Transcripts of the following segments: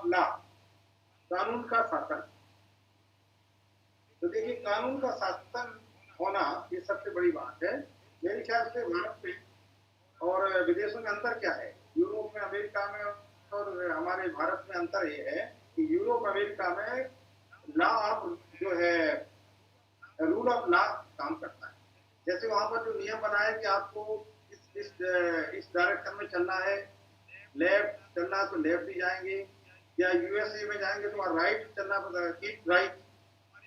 Of law, कानून का शासन। तो देखिए कानून का शासन होना ये सबसे बड़ी बात है मेरे ख्याल से। भारत में और विदेशों में अंतर क्या है, यूरोप में, अमेरिका में और हमारे भारत में अंतर ये है कि यूरोप अमेरिका में लॉ ऑफ जो है रूल ऑफ लॉ काम करता है। जैसे वहां पर जो नियम बना है कि आपको इस डायरेक्शन में चलना है, लेफ्ट चलना है तो लेफ्ट ही जाएंगे, या यूएसए में जाएंगे तो वहां राइट चलना पड़ता है, कीप राइट।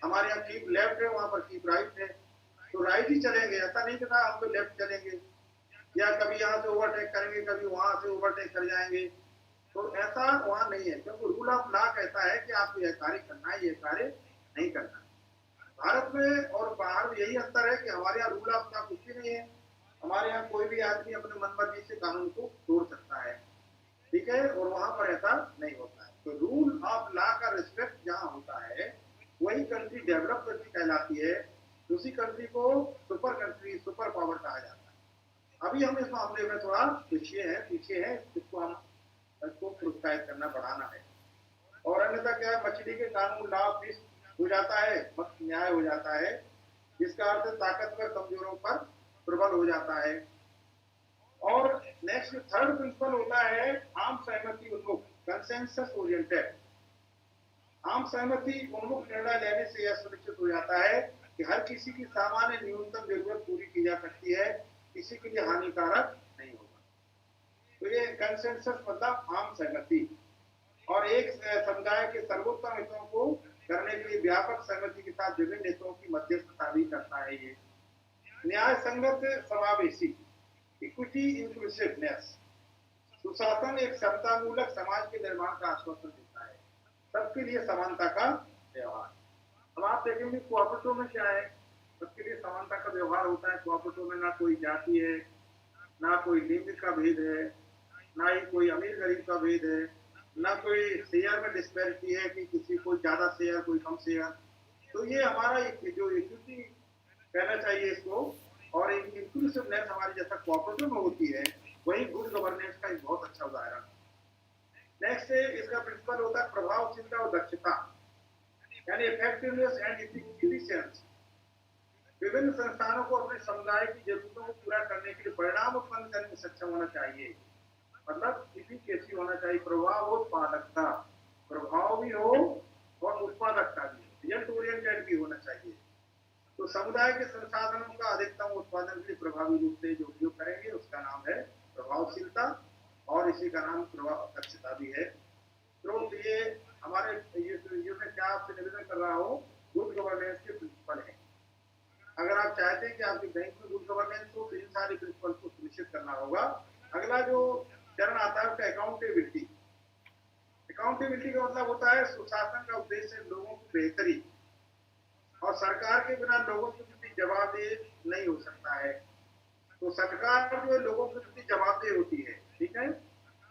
हमारे यहाँ कीप लेफ्ट है, वहां पर कीप राइट है, तो राइट ही चलेंगे। ऐसा नहीं कि हम तो लेफ्ट चलेंगे, या कभी यहाँ से ओवरटेक करेंगे, कभी वहां से ओवरटेक कर जाएंगे। तो ऐसा वहां नहीं है, क्योंकि रूल ऑफ लॉ कहता है कि आपको यह कार्य करना है, ये कार्य नहीं करना है। भारत में और बाहर यही अंतर है कि हमारे यहाँ रूल ऑफ लॉ कुछ भी नहीं है। हमारे यहाँ कोई भी आदमी अपने मनमर्जी से कानून को तोड़ सकता है, ठीक है, और वहां पर ऐसा नहीं होता है। तो रूल ऑफ लॉ का रिस्पेक्ट जहां होता है वही कंट्री डेवलप कंट्री कहलाती है। उसी कंट्री को सुपर कंट्री, सुपर पावर कहा जाता है। अभी हम इस मामले में थोड़ा पीछे है, जिसको हम इसको प्रोत्साहित करना, बढ़ाना है। और अन्यथा क्या है, मछली के कानून लॉ ऑफ फिश हो जाता है, मत न्याय हो जाता है, जिसका अर्थ ताकतवर कमजोरों पर प्रबल हो जाता है। और नेक्स्ट थर्ड प्रिंसिपल होता है आम सहमति उन्मुख, कंसेंसस ओरिएंटेड। आम सहमति उन्मुख निर्णय लेने से यह सुनिश्चित हो जाता है कि हर किसी की सामान्य न्यूनतम जरूरत पूरी की जा सकती है, किसी के लिए हानिकारक नहीं होगा। तो ये कंसेंसस मतलब आम सहमति, और एक समुदाय के सर्वोत्तम हितों को करने के लिए व्यापक सहमति के साथ विभिन्न हितों की मध्यस्थता भी करता है। ये न्याय संगत समावेशी, इक्विटी इंक्लूसिवनेस। सुशासन एक समतामूलक समाज के निर्माण का आश्वासन देता है, सबके लिए समानता का व्यवहार। अब आप देखेंगे कोऑपरेटिव में क्या है, सबके लिए समानता का व्यवहार होता है। कोऑपरेटिव में ना कोई जाति है, ना कोई लिंग का भेद है, ना ही कोई अमीर गरीब का भेद है, ना कोई शेयर में डिस्पैरिटी है कि किसी को ज्यादा शेयर कोई कम शेयर। तो ये हमारा जो इक्विटी कहना चाहिए इसको, और इंक्लूसिवनेस हमारी जैसा कोऑपरेटिव में होती है, वही गुड गवर्नेंस का एक बहुत अच्छा उदाहरण। नेक्स्ट इसका प्रिंसिपल होता है प्रभावशीलता और दक्षता, यानी इफेक्टिवनेस एंड एफिशिएंसी। विभिन्न संस्थानों को अपने समुदाय की जरूरतों को पूरा करने के लिए परिणाम उत्पन्न करने में सक्षम होना चाहिए, मतलब इफिशिएंसी होना चाहिए। प्रभाव और उत्पादकता, प्रभाव भी हो और उत्पादकता भी, रिजल्ट ओरिएंटेड भी होना चाहिए। तो समुदाय के संसाधनों का अधिकतम उत्पादन के लिए प्रभावी रूप से जो उपयोग करेंगे उसका नाम है प्रभावशीलता, और इसी का नाम प्रभाव दक्षता भी है। तो ये हमारे ये मैं क्या आपसे निवेदन कर रहा हूँ, गुड गवर्नेंस के प्रिंसिपल है। अगर आप चाहते हैं कि आपकी बैंक में गुड गवर्नेंस हो तो इन सारे प्रिंसिपल को सुनिश्चित करना होगा। अगला जो चरण आता है उसका अकाउंटेबिलिटी। अकाउंटेबिलिटी का मतलब होता है सुशासन का उद्देश्य लोगों की बेहतरी, और सरकार के बिना लोगों के प्रति जवाबदेह नहीं हो सकता है। तो सरकार जो है लोगों के प्रति जवाबदेह होती है, ठीक है,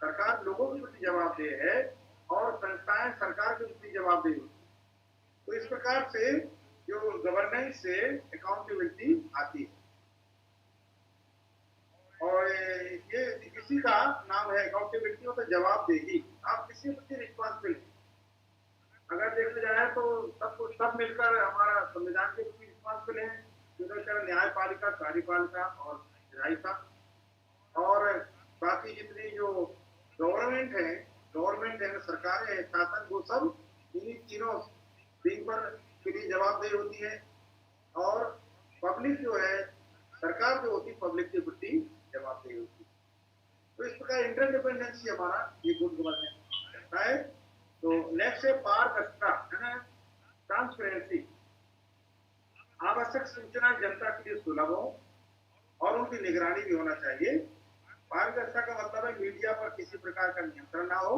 सरकार लोगों के प्रति जवाबदेह है और संस्थाएं सरकार के प्रति जवाबदेह होती है। तो इस प्रकार से जो गवर्नेंस से अकाउंटेबिलिटी आती है, और ये इसी का नाम है अकाउंटेबिलिटी, मतलब जवाबदेही। आप किसी प्रति रिस्पॉन्सिबल है। अगर देखा जाए तो सब मिलकर हमारा संविधान के प्रति रिस्पॉन्सिबल है, न्यायपालिका, कार्यपालिका और न्यायिका, और बाकी जितनी जो गवर्नमेंट है, सरकारें हैं, शासन, वो सब इन्हीं तीनों विंग पर के लिए जवाबदेही होती है। और पब्लिक जो है, सरकार जो होती है, पब्लिक के प्रति जवाबदेही होती है। तो इस प्रकार इंटरडिपेंडेंसी हमारा ये गुड गवर्नेंस करता है। तो नेक्स्ट है पारदर्शिता, है ना, ट्रांसपेरेंसी। आवश्यक सूचना जनता के लिए सुलभ हो और उनकी निगरानी भी होना चाहिए। पारदर्शिता का मतलब है मीडिया पर किसी प्रकार का नियंत्रण ना हो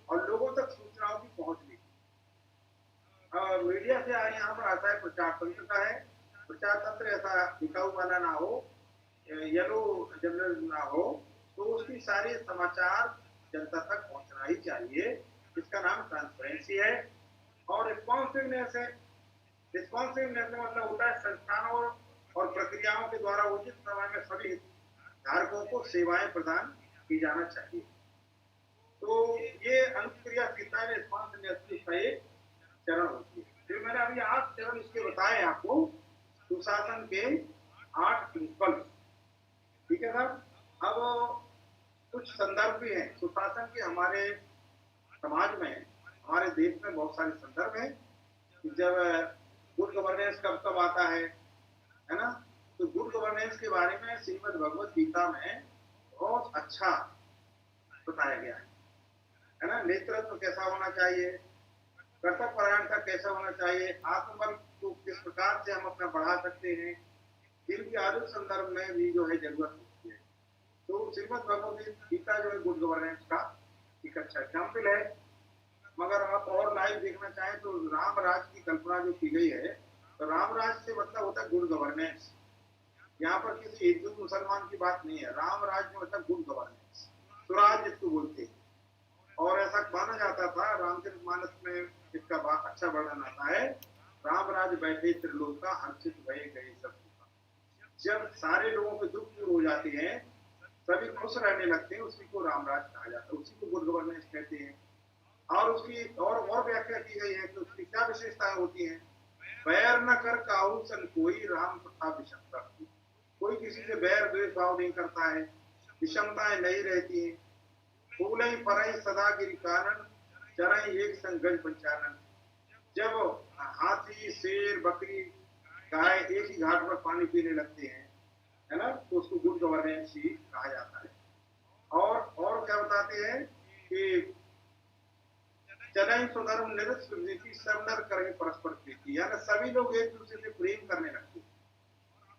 और लोगों तक सूचनाओं की पहुंच भी। मीडिया से यहाँ पर आता है प्रचार तंत्र का है। प्रचार तंत्र ऐसा टिकाऊ वाला ना हो, येलो जर्नल ना हो, तो उसकी सारी समाचार जनता तक पहुंचना ही चाहिए। इसका नाम ट्रांसपेरेंसी है। और रिस्पॉन्सिवनेस है। रिस्पॉन्सिवनेस का मतलब होता है संस्थानों और प्रक्रियाओं के द्वारा उचित समय में सभी धारकों को सेवाएं प्रदान की जाना चाहिए। तो ये अनुक्रियाशीलता रिस्पॉन्सिवनेस का एक चरण होती है। फिर मैंने अभी 8 चरण इसके बताए आपको, सुशासन के 8 प्रिंसिपल। ठीक है सर। अब कुछ संदर्भ भी हैं सुशासन के हमारे समाज में, हमारे देश में बहुत सारे संदर्भ हैं। जब गुड गवर्नेंस कब कब आता है ना, तो गुड गवर्नेंस के बारे में श्रीमद् भगवत गीता में बहुत अच्छा बताया गया है ना। नेतृत्व कैसा होना चाहिए, कर्तव्य परायणता कैसा होना चाहिए, आत्मबल को किस प्रकार से हम अपना बढ़ा सकते हैं, इनकी आधुनिक संदर्भ में भी जो है जरूरत होती है। तो श्रीमद् भगवत गीता जो है गुड गवर्नेंस का एक अच्छा एग्जाम्पल है। मगर आप और लाइव देखना चाहें तो राम राज की कल्पना जो की गई है, तो राम राज से मतलब होता है गुड गवर्नेंस। यहाँ पर किसी हिंदू मुसलमान की बात नहीं है, राम राज में मतलब गुड गवर्नेंस, स्वराज जिसको बोलते हैं। और ऐसा माना जाता था, रामचरितमानस में इसका अच्छा वर्णन आता है, राम राज बैठे त्रिलोका हर्षित भये गए सब। जब सारे लोगों के दुख दूर हो जाते हैं, सभी खुश रहने लगते हैं, उसी को रामराज कहा जाता है, उसी को गुड गवर्नेंस कहते हैं। और उसकी और व्याख्या की गई है कि उसकी क्या विशेषताएं होती हैं। बैर न कर काहू सन कोई, राम तथा विषमता। कोई किसी से बैर द्वेष भाव नहीं करता है, विषमताएं नहीं रहती हैं। फूलई परई सदा गिरी कारण, चरई एक संगज पंचानन। जब हाथी शेर बकरी गाय एक ही घाट पर पानी पीने लगते हैं, है ना, तो उसको गुड गवर्नेंस ही कहा जाता है। और क्या बताते हैं कि चनई स्वधर्म निरस्वृति, सब नर करें परस्पर प्रीति, यानी सभी लोग एक दूसरे से प्रेम करने लगते हैं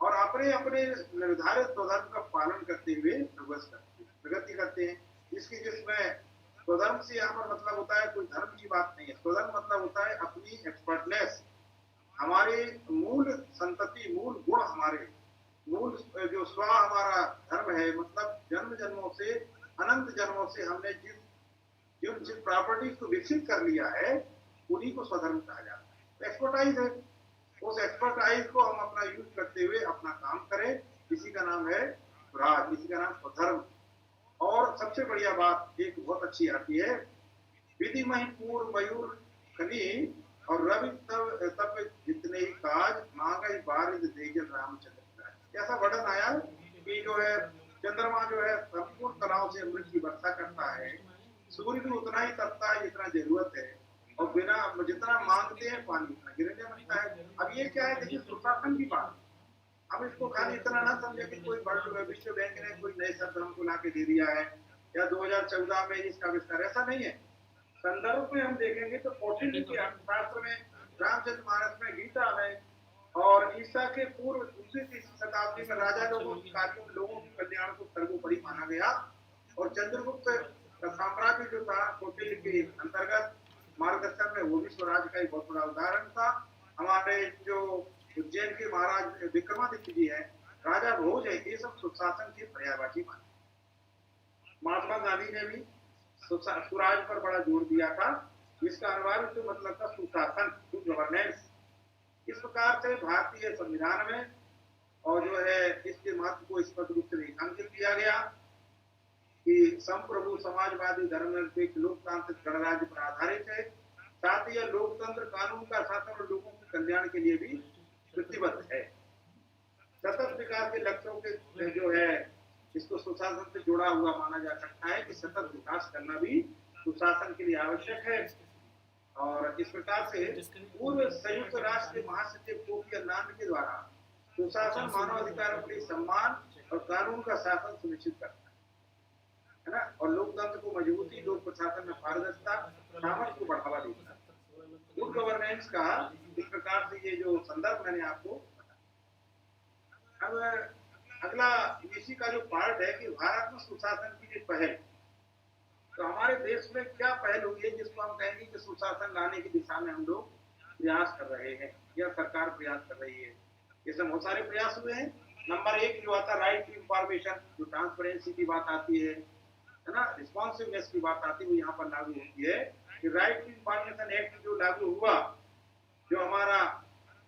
और अपने अपने निर्धारित स्वधर्म का पालन करते हुए प्रगति करते हैं। जिसमें स्वधर्म से यहाँ पर मतलब होता है कोई धर्म की बात नहीं है। स्वधर्म मतलब होता है अपनी एक्सपर्टनेस, हमारे मूल संतति, मूल गुण, हमारे मूल जो स्व हमारा धर्म है, मतलब जन्म जन्मों से अनंत जन्मों से हमने जिस प्रॉपर्टीज को विकसित कर लिया है, उन्हीं को स्वधर्म कहा जाता है। एक्सपर्टाइज है, उस एक्सपर्टाइज को हम अपना यूज करते हुए अपना काम करें, इसी का नाम है स्वराज, इसी का नाम स्वधर्म। और सबसे बढ़िया बात एक बहुत अच्छी आती है, विधि मही पूर्व मयूर खनी और रवि तब जितने ही काज मांगे बारिद देजल रामचंद्र। ऐसा वर्णन आया कि जो है चंद्रमा जो है संपूर्ण तलाव से अमृत की वर्षा करता है, सूर्य भी उतना ही तपता है जितना जरूरत है, और बिना जितना मांगते हैं पानी उतना गिरने लगता है। अब ये क्या है, देखिए सुशासन की बात। अब इसको खाली इतना ना समझे कि कोई विश्व बैंक ने कोई नए शब्द हमको ला के दे दिया है या 2014 में इसका विस्तार, ऐसा नहीं है। संदर्भ में हम देखेंगे तो कौटिल्य के अर्थशास्त्र में, रामचरितमानस में, गीता में, और ईसा के पूर्व दूसरी शताब्दी में राजा लोगों की कार्यों, लोगों के कल्याण को सर्वोपरि माना गया। और चंद्रगुप्त का साम्राज्य जो था कौटिल्य के अंतर्गत मार्गदर्शन में, वो भी स्वराज का एक बहुत बड़ा उदाहरण था। हमारे जो उज्जैन के महाराज विक्रमादित्य जी है, राजा भोज है, ये सब सुशासन के पर्यायवाची माने। महात्मा गांधी ने भी स्वराज पर बड़ा जोर दिया था, इसका अनिवार्य तो मतलब था सुशासन, गुड गवर्नेंस। इस प्रकार से भारतीय संविधान में और जो है इसके महत्व को स्पष्ट रूप से रेखांकित किया गया कि संप्रभु समाजवादी धर्मनिरपेक्ष लोकतांत्रिक गणराज्य पर आधारित है। साथ ही यह लोकतंत्र कानून का शासन और लोगों के कल्याण के लिए भी प्रतिबद्ध है। सतत विकास के लक्ष्यों के जो है इसको सुशासन से जुड़ा हुआ माना जा सकता है कि सतत विकास करना भी सुशासन के लिए आवश्यक है। और इस प्रकार से पूर्व संयुक्त राष्ट्र के महासचिव कोफी अन्नान के द्वारा सुशासन मानव अधिकारों के लिए सम्मान और कानून का शासन सुनिश्चित करता है ना, और लोकतंत्र को मजबूती, लोक प्रशासन में पारदर्शिता, सामर्थ्य को बढ़ावा देता है। गुड गवर्नेंस का इस प्रकार से ये जो संदर्भ मैंने आपको बताया। अब अगला इसी का जो पार्ट है कि भारत में सुशासन की पहल, तो हमारे देश में क्या पहल हुई है जिसको हम कहेंगे कि सुशासन लाने की दिशा में हम लोग प्रयास कर रहे हैं या सरकार प्रयास कर रही है। इसमें बहुत सारे प्रयास हुए हैं। नंबर 1 जो आता है राइट टू इंफॉर्मेशन, जो ट्रांसपेरेंसी की बात आती है ना, रिस्पॉन्सिवनेस की बात आती है, वो यहाँ पर लागू होती है कि राइट टू इंफॉर्मेशन एक्ट जो लागू हुआ, जो हमारा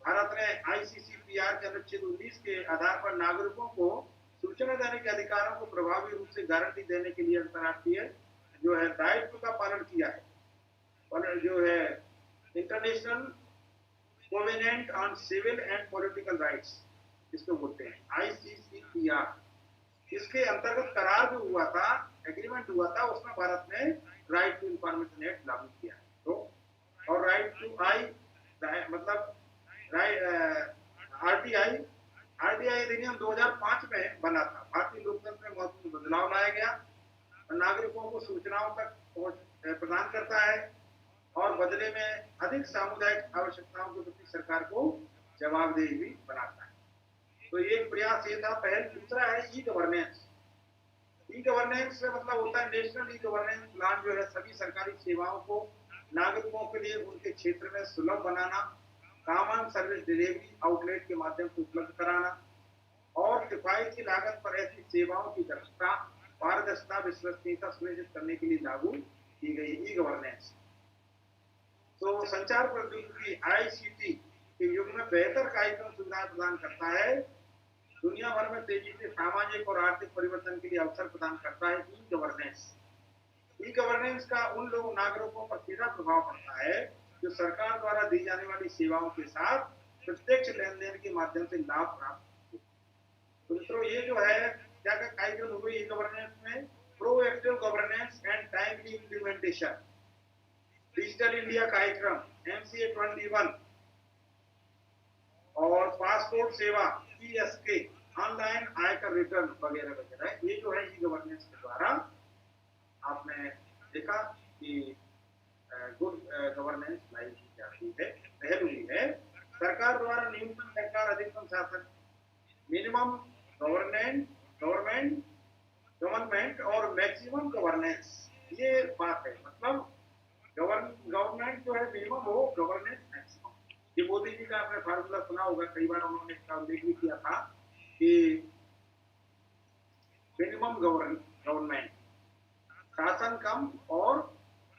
भारत ने ICCPR के अनुच्छेद 19 के आधार पर नागरिकों को सूचना देने के अधिकारों को प्रभावी रूप से गारंटी देने के लिए अंतर्राष्ट्रीय जो है दायित्व का पालन किया है, और जो है international covenant on civil and political rights, इसको बोलते हैं ICCPR, इसके अंतर्गत करार जो हुआ था, एग्रीमेंट हुआ था, उसमें भारत ने राइट टू इंफॉर्मेशन एक्ट लागू किया है। तो और राइट टू आई मतलब आरटीआई अधिनियम 2005 में बना था। भारतीय लोकतंत्र में महत्वपूर्ण बदलाव लाया गया, नागरिकों को सूचनाओं तक पहुंच प्रदान करता है और बदले में अधिक सामुदायिक आवश्यकताओं के प्रति सरकार को जवाबदेही भी बनाता है। तो ये प्रयास ये था पहल। दूसरा है ई गवर्नेंस। ई गवर्नेंस से मतलब होता है नेशनल ई गवर्नेंस प्लान, जो है सभी सरकारी सेवाओं को नागरिकों के लिए उनके क्षेत्र में सुलभ बनाना, कॉमन सर्विस डिलीवरी आउटलेट के माध्यम से उपलब्ध कराना और किफायती लागत पर ऐसी सेवाओं की दक्षता, पारदर्शिता, विश्वसनीयता सुनिश्चित करने के लिए लागू की गई ई गवर्नेंस। तो संचार प्रौद्योगिकी ICT के युग में बेहतर कार्यक्रम सुविधाएं प्रदान करता है, दुनिया भर में तेजी से सामाजिक और आर्थिक परिवर्तन के लिए अवसर प्रदान करता है ई गवर्नेंस। ई गवर्नेंस का उन लोग नागरिकों पर सीधा प्रभाव पड़ता है जो सरकार द्वारा दी जाने वाली सेवाओं के साथ प्रत्यक्ष लेन देन के माध्यम से लाभ प्राप्त हो। तो मित्रों, ये जो है क्या क्या कार्यक्रम हुए ई गवर्नेंस में? Proactive governance and timely implementation, digital India कार्यक्रम MCA 21 और पासपोर्ट सेवा PSK, ऑनलाइन आयकर रिटर्न वगैरह वगैरह। ये जो है ई गवर्नेंस के द्वारा आपने देखा कि गुड गवर्नेंस लाई की जाती है, पहल हुई है। सरकार द्वारा न्यूनतम सरकार अधिकतम शासन, मिनिमम गवर्नमेंट और मैक्सिमम गवर्नेंस, ये बात है। मतलब गवर्नमेंट जो है मिनिमम हो, गवर्नेंस मैक्सिमम। ये मोदी जी का आपने फार्मूला सुना होगा, कई बार उन्होंने इसका उल्लेख भी किया था कि मिनिमम गवर्नमेंट, शासन कम और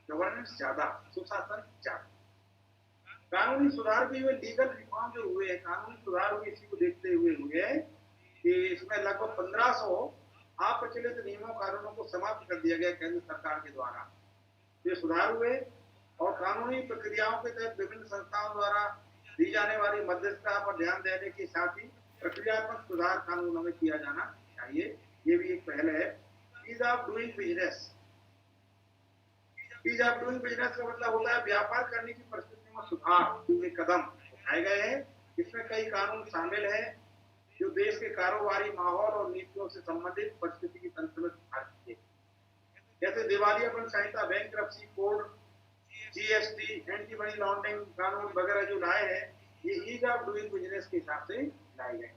गवर्नेंस ज्यादा, सुशासन ज्यादा। कानूनी सुधार भी हुए, लीगल रिफॉर्म जो हुए, कानूनी सुधार हुए, इसी को देखते हुए हुए कि इसमें लगभग 1500 अप्रचलित नियमों कानूनों को समाप्त कर दिया गया केंद्र सरकार के द्वारा। ये सुधार हुए और कानूनी प्रक्रियाओं के तहत विभिन्न संस्थाओं द्वारा दी जाने वाली मध्यस्थता पर ध्यान देने के साथ ही प्रक्रियात्मक सुधार कानूनों में किया जाना चाहिए। ये भी एक पहल है। Ease of doing business. Ease of doing business का मतलब होता है व्यापार करने की परिस्थितियों में सुधार। ये कदम उठाए गए हैं, इसमें कई कानून शामिल हैं जो देश के कारोबारी माहौल और नीतियों से संबंधित परिस्थिति की तंत्र में सुधार किए, जैसे दिवालियापन संहिता, bankruptcy code, GST, anti money laundering कानून वगैरह जो लाए हैं, ये ईज ऑफ डूइंग बिजनेस के हिसाब से लाए गए।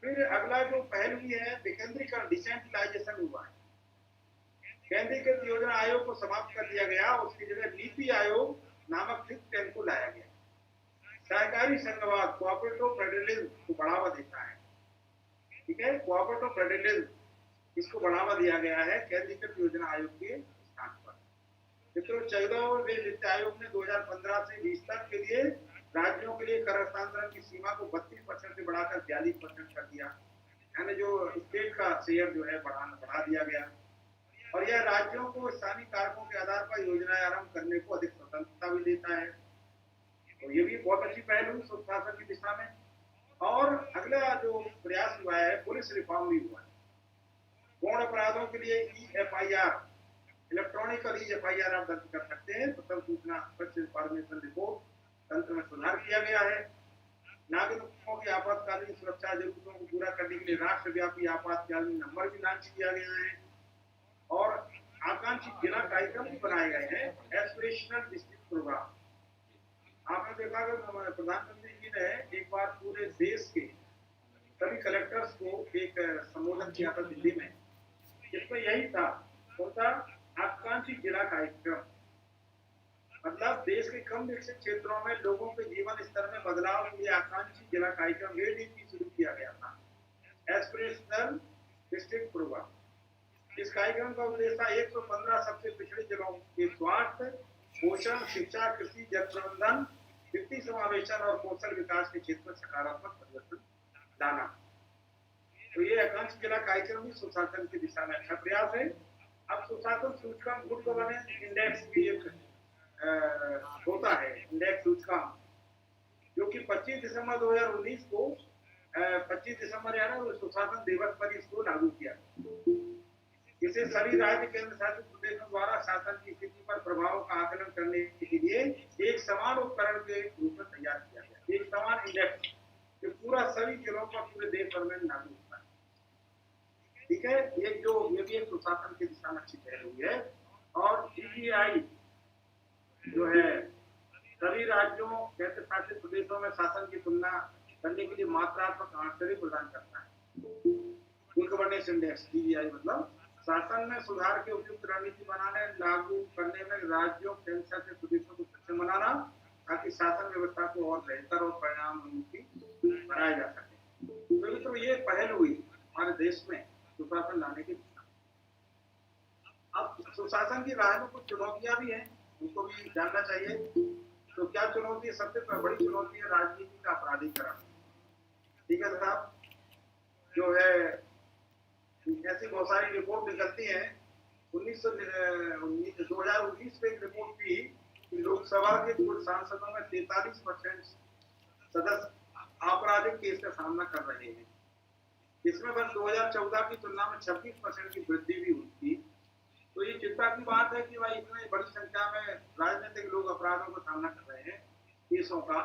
फिर अगला जो पहल हुई है विकेंद्रीकरण, डिसेंट्रलाइजेशन हुआ है। केंद्रीकृत योजना आयोग को समाप्त कर दिया गया, उसकी जगह नीति आयोग नामक थिंक टैंक को लाया गया। सहकारी संघवाद, कोऑपरेटिव फेडरलिज्म को बढ़ावा देता है। ठीक है, कोऑपरेटिव फेडरलिज्म, इसको बढ़ावा दिया गया है केंद्रीकृत योजना आयोग के स्थान पर। मित्रों, 14वें वित्त आयोग ने 2015 से 20 तक के लिए राज्यों के लिए कर हस्तांतरण की सीमा को 32% से बढ़ाकर 42% कर दिया, यानी जो स्टेट का शेयर जो है बढ़ा दिया गया। और यह राज्यों को स्थानीय कारकों के आधार पर योजनाएं आरंभ करने को अधिक स्वतंत्रता भी देता है। तो ये भी बहुत अच्छी पहल हुई सुशासन की दिशा में। और अगला जो प्रयास हुआ है, पुलिस रिफॉर्म भी हुआ है। गौण अपराधों के लिए EFIR, इलेक्ट्रॉनिकल EFIR आप दर्ज कर सकते हैं। प्रथम सूचना स्वच्छ इंफॉर्मेशन रिपोर्ट तंत्र में सुधार किया गया है। नागरिकों की आपातकालीन सुरक्षा जरूरतों को पूरा करने के लिए राष्ट्रव्यापी आपातकालीन नंबर भी लॉन्च किया गया है और आकांक्षी जिला कार्यक्रम भी बनाए गए हैं, एस्पिरेशनल डिस्ट्रिक्ट प्रोग्राम। आपने देखा कि प्रधानमंत्री जी ने एक बार पूरे देश के सभी कलेक्टर्स को एक संबोधन किया था दिल्ली में, जिसमें यही था, उनका आकांक्षी जिला कार्यक्रम। मतलब देश के कम विकसित क्षेत्रों में लोगों के जीवन स्तर में बदलाव के लिए आकांक्षी जिला कार्यक्रम ADP शुरू किया गया था, एस्पिरेशनल डिस्ट्रिक्ट प्रोग्राम। इस कार्यक्रम का उद्देश्य था 115 सबसे पिछड़े जिलों के स्वास्थ्य, पोषण, शिक्षा, कृषि, जल प्रबंधन, वित्तीय समावेशन और कौशल विकास के क्षेत्र में सकारात्मक परिवर्तन लाना। तो ये आकांक्षी जिला कार्यक्रम भी सुशासन की दिशा में अच्छा प्रयास है। अब सुशासन सूचकांक गुड गवर्नेंस इंडेक्स भी एक होता है, इंडेक्स सूचकांक, जो कि 25 दिसंबर 2019 को 25 दिसंबर यानी सुशासन दिवस पर इसको लागू किया। इसे सभी राज्य केंद्र शासित प्रदेशों द्वारा शासन की स्थिति पर प्रभाव का आकलन करने के लिए एक समान उपकरण के रूप में तैयार किया गया, एक समान इंडेक्स जो पूरा सभी जिलों पर पूरे देश भर में लागू होता है। ठीक है, ये भी एक सुशासन की दिशा में अच्छी पहल हुई है। और DEI जो है सभी राज्यों केंद्र शासित प्रदेशों में शासन की तुलना करने के लिए मात्रात्मक आंकड़े प्रदान करता है। गुड गवर्नेंस इंडेक्स DEI मतलब शासन में सुधार के उपयुक्त रणनीति बनाने लागू करने में राज्यों केंद्र शासित प्रदेशों को सक्षम बनाना, ताकि शासन व्यवस्था को और बेहतर और परिणामोन्मुखी बनाया जा सके। तो ये पहल हुई हमारे देश में सुशासन लाने की दिशा। अब सुशासन की राह में कुछ चुनौतियां भी हैं, उनको भी जानना चाहिए। तो क्या चुनौती है? सबसे बड़ी चुनौती है राजनीति का अपराधीकरण। ठीक है साहब, जो है ऐसी बहुत सारी रिपोर्ट निकलती हैं। 2019 में एक रिपोर्ट थी कि लोकसभा के कुल सांसदों में 43% सदस्य आपराधिक केस का सामना कर रहे हैं। इसमें वर्ष 2014 की तुलना में 26% की वृद्धि भी हुई थी। तो ये चिंता की बात है कि भाई इतनी बड़ी संख्या में राजनीतिक लोग अपराधों का सामना कर रहे हैं, केसों का।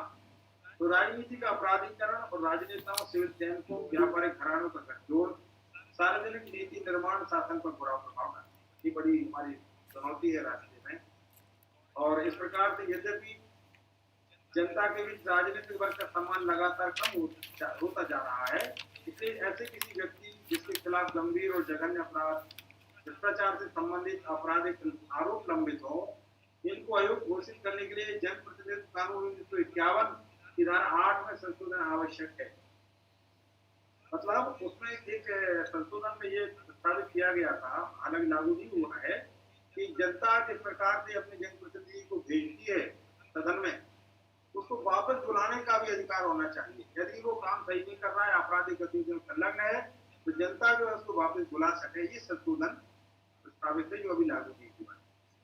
तो राजनीति का अपराधीकरण और राजनेताओं, सिविल सैनिकों, व्यापारिक घरानों का गठजोड़, सार्वजनिक नीति निर्माण शासन पर बुरा प्रभाव डालता है। ये बड़ी हमारी चुनौती है राष्ट्र में। और इस प्रकार से यद्यपि जनता के बीच राजनीतिक वर्ग का सम्मान लगातार कम होता जा रहा है, इसलिए ऐसे किसी व्यक्ति जिसके खिलाफ गंभीर और जघन्य अपराध, भ्रष्टाचार से संबंधित आपराधिक आरोप लंबित हो, इनको अयोग्य घोषित करने के लिए जनप्रतिनिधित्व कानून 1951 की धारा 8 में संशोधन आवश्यक है। मतलब उसमें एक संशोधन में ये प्रस्तावित किया गया था, हालांकि लागू नहीं हुआ है, कि जनता जिस प्रकार से अपने जनप्रतिनिधि को भेजती है सदन में, उसको वापस बुलाने का भी अधिकार होना चाहिए। यदि वो काम सही नहीं कर रहा है, आपराधिक गतिविधियों में संलग्न है, तो जनता जो है उसको वापस बुला सके। ये संशोधन प्रस्तावित है जो अभी लागू नहीं हुआ।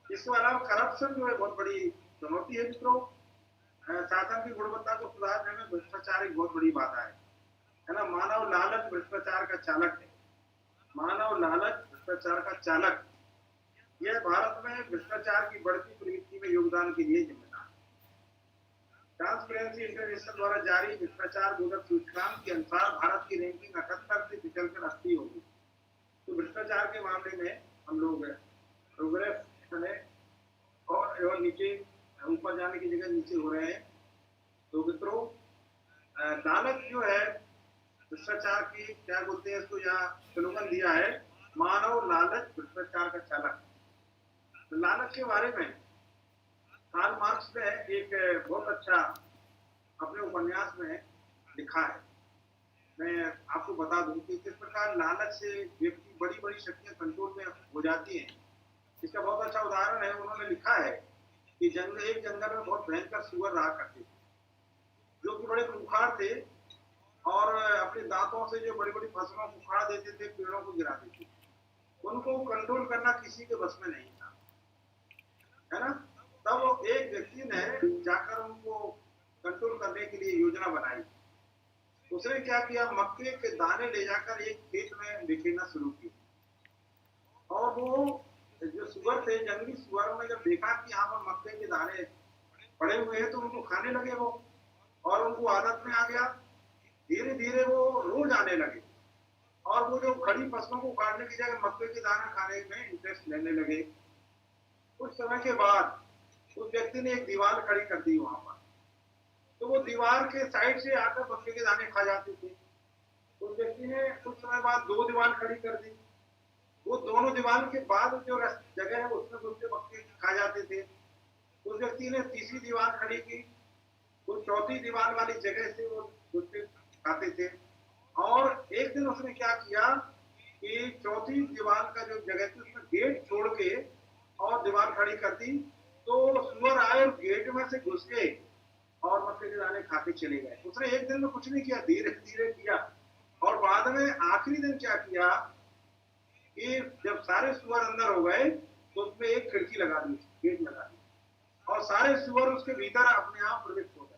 इसके अलावा करप्शन जो है बहुत बड़ी चुनौती है मित्रों। शासन की गुणवत्ता को सुधारने में भ्रष्टाचार एक बहुत बड़ी बाधा है ना। मानव लालच भ्रष्टाचार का चालक है। मानव लालच भ्रष्टाचार का चालक, यह भारत में भ्रष्टाचार की बढ़ती प्रवृत्ति में योगदान के लिए जिम्मेदार है। ट्रांसपेरेंसी इंटरनेशनल द्वारा जारी भ्रष्टाचार बोधक सूचकांक के अनुसार भारत की रैंकिंग 78 से फिसलकर 80 होगी। तो भ्रष्टाचार के मामले में हम लोग प्रोग्रेस है और नीचे, ऊपर जाने की जगह नीचे हो रहे हैं। तो मित्रों, लालच जो है भ्रष्टाचार की, क्या बोलते हैं इसको, यहाँ स्लोगन दिया है, मानव लालच भ्रष्टाचार का चालक। तो लालच के बारे में कार्ल मार्क्स ने एक बहुत अच्छा अपने उपन्यास में लिखा है। मैं आपको बता दूं कि किस प्रकार लालच से व्यक्ति बड़ी बड़ी शक्तियां कंट्रोल में हो जाती हैं। इसका बहुत अच्छा उदाहरण है। उन्होंने लिखा है कि एक जंगल में बहुत भयंकर सुअर रहा करते थे, जो कि बड़े खूंखार थे और अपने दांतों से जो बड़ी बड़ी फसलों को उखाड़ देते थे, पेड़ों को गिरा देते थे। उनको कंट्रोल करना किसी के बस में नहीं था, है ना। तब एक व्यक्ति ने जाकर उनको कंट्रोल करने के लिए योजना बनाई। उसने क्या किया, मक्के के दाने ले जाकर एक खेत में बिखेरना शुरू किया। और वो जो सुअर थे, जंगली सुअर ने जब देखा कि यहाँ पर मक्के के दाने पड़े हुए हैं, तो उनको खाने लगे वो, और उनको आदत में आ गया। धीरे धीरे वो रोज आने लगे और वो जो खड़ी फसलों को काटने की जगह मक्के के दाने खाने में इंटरेस्ट लेने लगे। कुछ समय के बाद उस व्यक्ति ने एक दीवार खड़ी कर दी वहां पर। तो वो दीवार के साइड से आकर मक्के के दाने खा जाते थे। उस व्यक्ति ने कुछ समय बाद 2 दीवार खड़ी कर दी। वो दोनों दीवार के बाद जो जगह है उसमें दूसरे मक्के खा जाते थे। उस व्यक्ति ने तीसरी दीवार खड़ी की, वो चौथी दीवार वाली जगह से वो दूसरे खाते थे। और एक दिन उसने क्या किया कि चौथी दीवार का जो जगह थी उसमें गेट छोड़ के और दीवार खड़ी कर दी। तो सुअर आए और गेट में से घुस गए और मक्के के दाने खाते चले गए। उसने एक दिन में कुछ नहीं किया, धीरे धीरे किया। और बाद में आखिरी दिन क्या किया कि जब सारे सुअर अंदर हो गए तो उसमें एक खिड़की लगा दी, गेट लगा दी, और सारे सुअर उसके भीतर अपने आप प्रविष्ट हो गए।